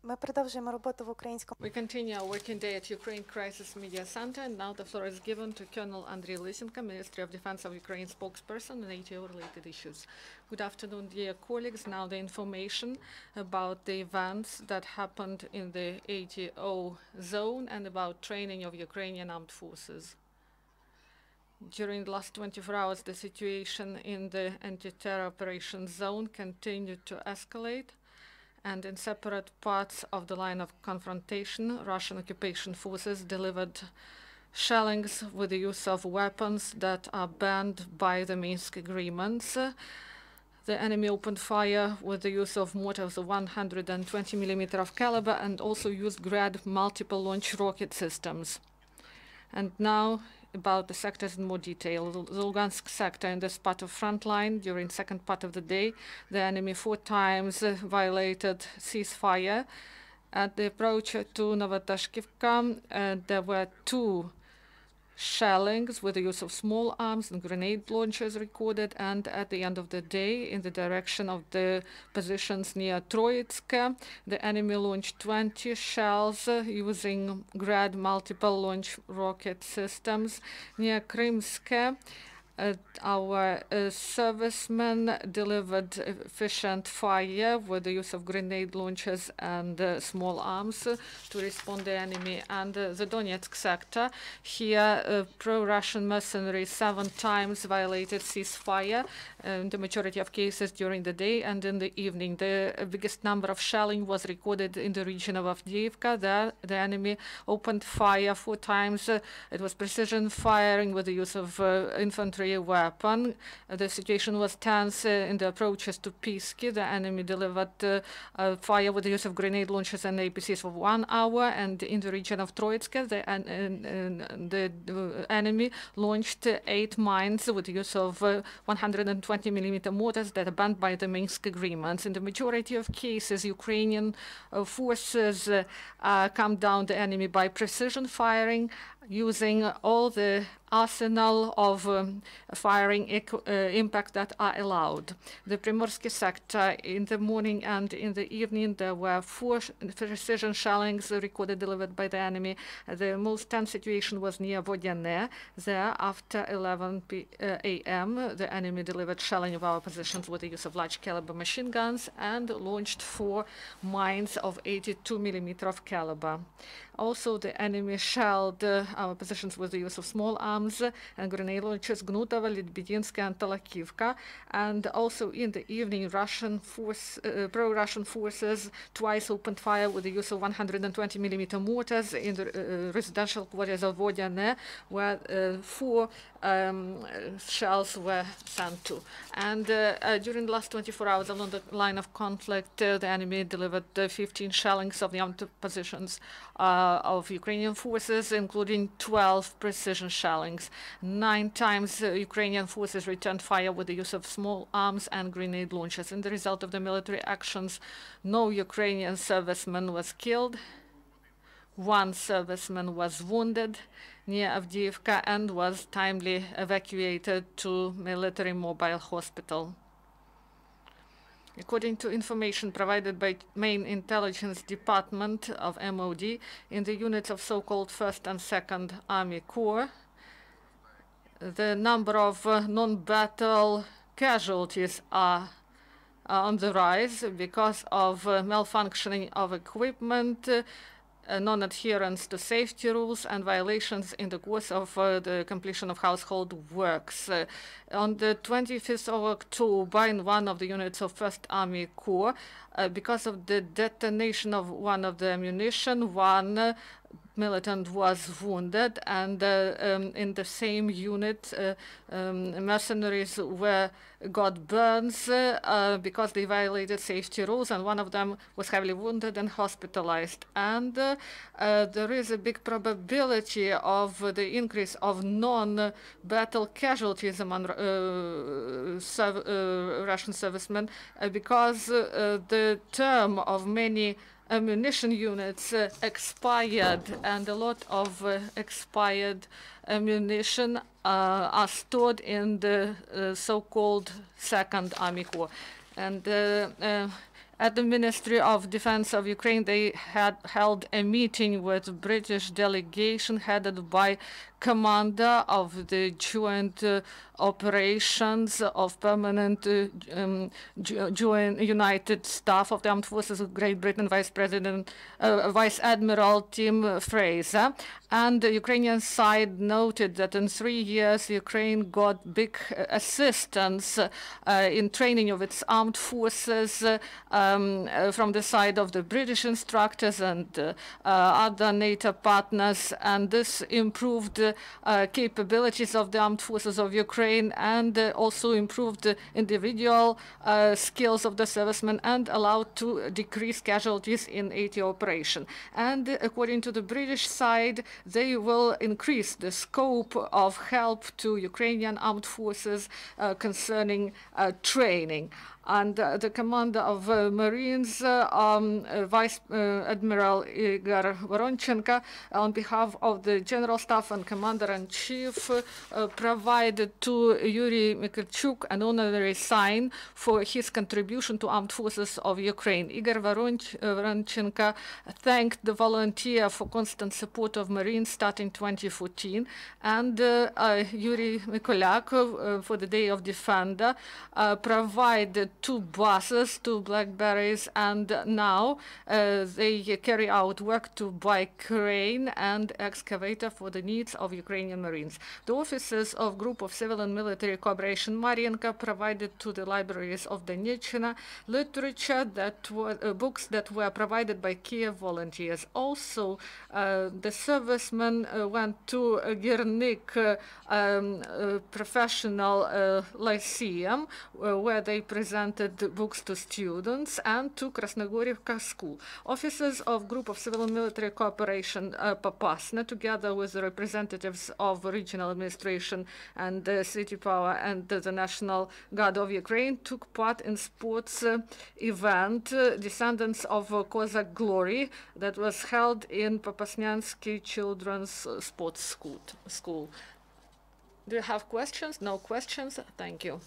Ми продовжуємо роботу в українському. We continue our working day at Ukraine Crisis Media Center, and now the floor is given to Colonel Andriy Lysenko, Ministry of Defense of Ukraine spokesperson on NATO-related issues. Good afternoon, dear colleagues. Now the information about the events that happened in the ATO zone and about training of Ukrainian armed forces. During the last 24 hours, the situation in the anti-terror operation zone continued to escalate. And in separate parts of the line of confrontation, Russian occupation forces delivered shellings with the use of weapons that are banned by the Minsk agreements. The enemy opened fire with the use of mortars of 120 mm of caliber and also used Grad multiple launch rocket systems. And now about the sectors in more detail. The Lugansk sector in this part of front line during second part of the day, the enemy 4 times violated ceasefire. At the approach to Novotashkivka, there were 2 shellings with the use of small arms and grenade launchers recorded, and at the end of the day, in the direction of the positions near Troitsk, the enemy launched 20 shells using Grad multiple launch rocket systems. Near Krymsk, our servicemen delivered efficient fire with the use of grenade launchers and small arms to respond to the enemy. And the Donetsk sector, here pro-Russian mercenaries 7 times violated ceasefire in the majority of cases during the day and in the evening. The biggest number of shelling was recorded in the region of Avdiivka. There, the enemy opened fire 4 times. It was precision firing with the use of infantry weapon. The situation was tense in the approaches to Pisky. The enemy delivered fire with the use of grenade launchers and APCs for 1 hour, and in the region of Troitsk, the enemy launched 8 mines with the use of 120 mm mortars that are banned by the Minsk agreements. In the majority of cases, Ukrainian forces calmed down the enemy by precision firing, using all the arsenal of firing impact that are allowed. The Primorsky sector, in the morning and in the evening, there were 4 precision shellings recorded delivered by the enemy. The most tense situation was near Vodyane. There, after 11 a.m., the enemy delivered shelling of our positions with the use of large caliber machine guns and launched 4 mines of 82 mm of caliber. Also, the enemy shelled our positions with the use of small arms and grenade launchers Gnutova, Litbidinska, and Talakivka. And also in the evening, pro-Russian forces twice opened fire with the use of 120 mm mortars in the residential quarters of Vodyane, where 4 shells were sent to. And during the last 24 hours along the line of conflict, the enemy delivered 15 shellings of the armed positions of Ukrainian forces, including 12 precision shellings. 9 times Ukrainian forces returned fire with the use of small arms and grenade launchers. In the result of the military actions, no Ukrainian serviceman was killed. 1 serviceman was wounded near Avdiivka and was timely evacuated to military mobile hospital. According to information provided by main intelligence department of MOD, in the units of so-called 1st and 2nd Army Corps, the number of non-battle casualties are on the rise because of malfunctioning of equipment, non-adherence to safety rules, and violations in the course of the completion of household works. On the 25th of October, in one of the units of 1st Army Corps, because of the detonation of one of the ammunition, 1 militant was wounded, and in the same unit, mercenaries got burns because they violated safety rules, and one of them was heavily wounded and hospitalized. And there is a big probability of the increase of non-battle casualties among Russian servicemen because the term of many ammunition units expired, and a lot of expired ammunition are stored in the so-called 2nd Army Corps. And At the Ministry of Defense of Ukraine, they had held a meeting with British delegation headed by commander of the joint operations of permanent united staff of the armed forces of Great Britain, Vice Admiral Tim Fraser. And the Ukrainian side noted that in 3 years, Ukraine got big assistance in training of its armed forces from the side of the British instructors and other NATO partners, and this improved capabilities of the armed forces of Ukraine and also improved the individual skills of the servicemen and allowed to decrease casualties in AT operation. And according to the British side, they will increase the scope of help to Ukrainian armed forces concerning training. And the commander of Marines, Vice Admiral Igor Voronchenko, on behalf of the General Staff and Commander-in-Chief, provided to Yuri Mikhalchuk an honorary sign for his contribution to armed forces of Ukraine. Igor Voronchenko thanked the volunteer for constant support of Marines starting 2014, and Yuri Mikhalchuk, for the Day of Defender, provided 2 buses, 2 Blackberries, and now they carry out work to buy crane and excavator for the needs of Ukrainian Marines. The officers of Group of Civil and Military Cooperation Marienka provided to the libraries of Donetsk literature that were books that were provided by Kiev volunteers. Also, the servicemen went to Girnik Professional Lyceum, where they presented books to students, and to Krasnogorivka School. Officers of Group of Civil and Military Cooperation Popasna, together with the representatives of regional administration and city power and the National Guard of Ukraine, took part in sports event, Descendants of Cossack Glory, that was held in Popasnyansky Children's Sports School. Do you have questions? No questions? Thank you.